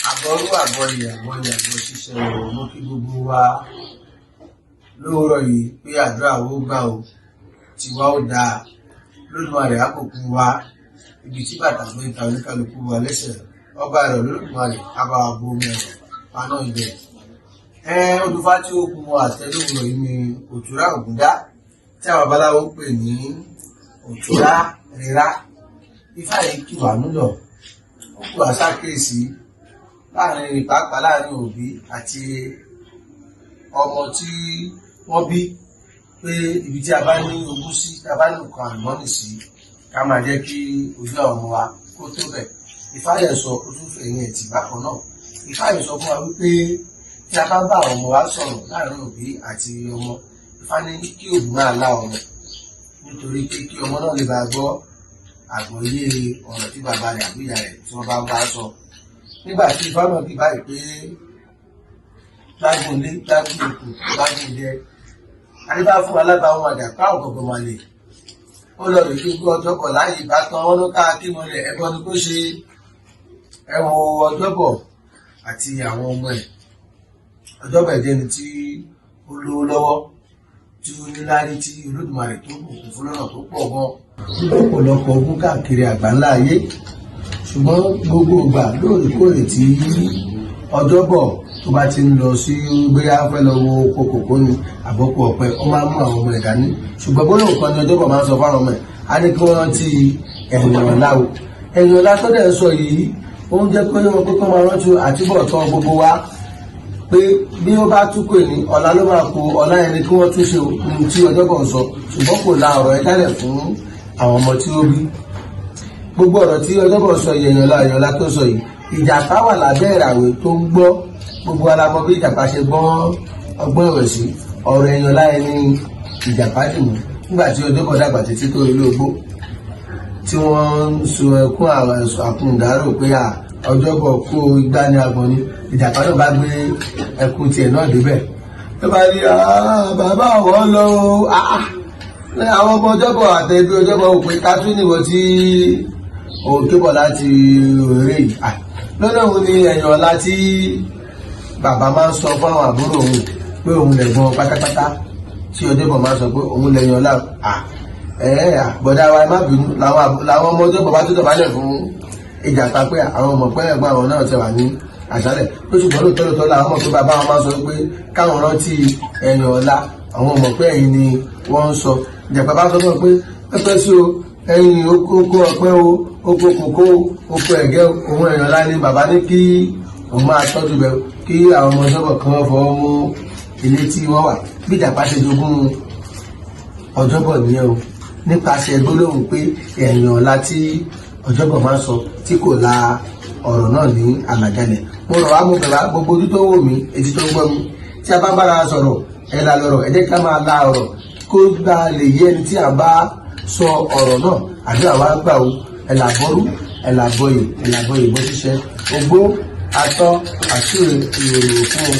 Àbọ̀rú àbọ̀yè àbọ̀yè àbọ̀ ṣíṣe o, mo kí gbogbo wa lóòrọ̀ yìí pé àdúrà ó gbà o, tiwa ó dáa, Olódùmarè á bùkún wa, ibi tí bàtà gbé ta oníkálukú wa lẹ́sẹ̀, ọba rẹ̀ Olódùmarè á bá wa bomi ọ̀rọ̀ paná ibẹ̀. Olùfá tí ó kun àtẹlóòrọ̀ yìí ni Òtúrá Ògúndá, tí àwọn babaláwo pè ní Òtúrá Rírá. Ifá yìí kì wá nílọ, ó kù àṣàkíyèsí láàrin pàápàá láàrin òbí àti ọmọ tí wọ́n bí, pé ibi tí a bá ní ogún sí, tí a bá ní nǹkan àlùmọ́nì sí, ká máa jẹ́ kí ojú àwọn ọmọ wa kó tó bẹ̀. Ifá yẹn sọ ó tún fẹ̀yìn ẹ̀tì bákan náà. Ifá yẹn sọ fún wa wípé tí a bá ń bá àwọn ọmọ wa sọ̀rọ̀ láàrin òbí àti ọmọ, Ifá ní kí òbí máa lá ọmọ, nítorí pé kí ọmọ náà lè bá gbọ́ àgbọ́yé ọ̀rọ̀ tí bàbá rẹ̀ àbí ìyá rẹ̀ tí wọ́n bá ń bá sọ. Nígbà tí Ifá náà kì báyìí pé gbágun lé gbágun èkó gbágun jẹ, adébá fún alábàáwọn àjàpá ọ̀gọ̀gọ̀ wàlẹ̀, ó lọ rè pé ọjọ́bọ̀ láàyè ìbátan wọn ló ká kí wọn rẹ̀ ẹbọ ni kó ṣe. Ẹ wo ọjọ́bọ̀ àti àwọn ọmọ ẹ̀. Ọjọ́bọ̀ ẹ̀jẹ̀ ni tí ó lówó lọ́wọ́, tí ó níláárí, tí Olódùmarè tó bùkún fún lọ́nà tó pọ̀ gan, ọ̀pọ̀lọpọ̀ ogún káàkiri àgbáńlá ayé. Ṣùgbọ́n gbogbo ìgbà lóòrèkóòrè tí ọjọ́bọ̀ tó bá ti ń lọ sí bóyá fẹ́ lọ wo kòkòkò ni àbọ̀kù ọ̀pẹ, ó máa ń mú àwọn ọmọ ẹ̀ dání. Ṣùgbọ́n bó lóun kan ní ọjọ́bọ̀ máa ń sọ fáwọn ọmọ ẹ̀, á ní kí wọ́n rántí ẹ̀yìn ọ̀la o. ẹ̀yìn ọ̀la tó dẹ̀ ń sọ yìí, ó ń jẹ́ pé wọn pé kó máa rántí àtúbọ̀tán gbogbo wa, pé bí ó bá túkò ní ọ̀la ló máa kó ọ̀la yẹn ni kí wọ́n tún ṣe ohun tí ọjọ́bọ̀ ń sọ, ṣùgbọ́n kò la ọ̀rọ̀ ẹ̀ dálẹ̀ fún àwọn ọmọ tí ó bí. Gbogbo ọ̀rọ̀ tí ọjọ́bọ̀ sọ yìí, ẹ̀yìn ọ̀la tó sọ yìí, ìjàpá wà lábẹ́ ìràwé tó ń gbọ́. Gbogbo alamọ bí ìjàpá ṣe gbọ́n ọgbọ́n ẹ̀wẹ̀ sí, ọ̀rọ̀ ẹ̀yìn ọ̀la yẹn ní ìjàpá dìmú. Nígbà tí ọjọ́bọ̀ dàgbà títí tó ilé ogbó, tí wọ́n ń so ẹkún àkùndárò pé ọjọ́bọ̀ kó igbá ní agbọ̀n ni, ìjàpá náà bá gbé ẹkún tiẹ̀ náà débẹ̀. Ẹ bá rí bàbá àwọn lọ àwọn ọmọ ọjọ́bọ̀ àtẹ̀bí ọjọ́bọ̀ òpin kátó níwọ tí òun kébọ̀ láti òrèrè yìí. Lọ́nà òun ni ẹ̀yìn ọ̀la tí bàbá máa ń sọ fún àwọn àbúrò òun pé òun lẹ̀gbọ́n pátápátá, tí ọjọ́bọ̀ máa ń sọ pé òun lẹ̀yìn ọ̀la. Bọ̀dá wa má bínú, làwọn ọmọ ọjọ́bọ̀ bá tó dọ̀bálẹ̀ fún ìjàpá pé àwọn ọmọ pẹ́ ẹ̀gbọ́n àwọn náà ti wà ní àṣálẹ̀. Ó ṣùgbọ́n lóòótọ́ làwọn ọmọ pé bàbá wọn máa sọ pé káwọn rántí ẹ̀yìn ọ̀la, àwọn ọmọ pé ẹ̀yìn ni wọ́n ń sọ. Ìjàpá bá sọ fún wọn pé pẹ́pẹ́ sí o, ẹ̀yìn oko ọ̀pẹ o, oko kòkó, oko ẹ̀gẹ́, òun ẹ̀yìn ọ̀la ni bàbá ní kí òun máa tọ́jú bẹ̀, kí àwọn ọmọ ọjọ́bọ̀ kan fọwọ́ mú ilé tí wọ́n wà. Bí ìjàpá ṣe jogún ọjọ́bọ̀ nìyẹn o, nípasẹ̀ gbólóhùn pé ẹ̀yìn ọ̀la tí ọjọ́bọ̀ máa ń sọ, tí kò la ọ̀rọ̀ náà ní àlàjalẹ̀. Mo rọ̀ wá, mo bẹ̀ wá, gbogbo ojú tó wò mí, etí tó ń gbọ́ mi, tí a bá ń bára sọ̀rọ̀ ẹ̀ la lọ́rọ̀, ẹ jẹ́ ká máa la ọ̀rọ̀ kó gbà lè yé ẹni tí a bá sọ ọ̀rọ̀ náà. Àdúrà wa gbà o, ẹ̀ là bọ́rú, ẹ̀ là bọyè bọ́ ṣiṣẹ́, ogbó atọ́ àṣírí ìròyìn fún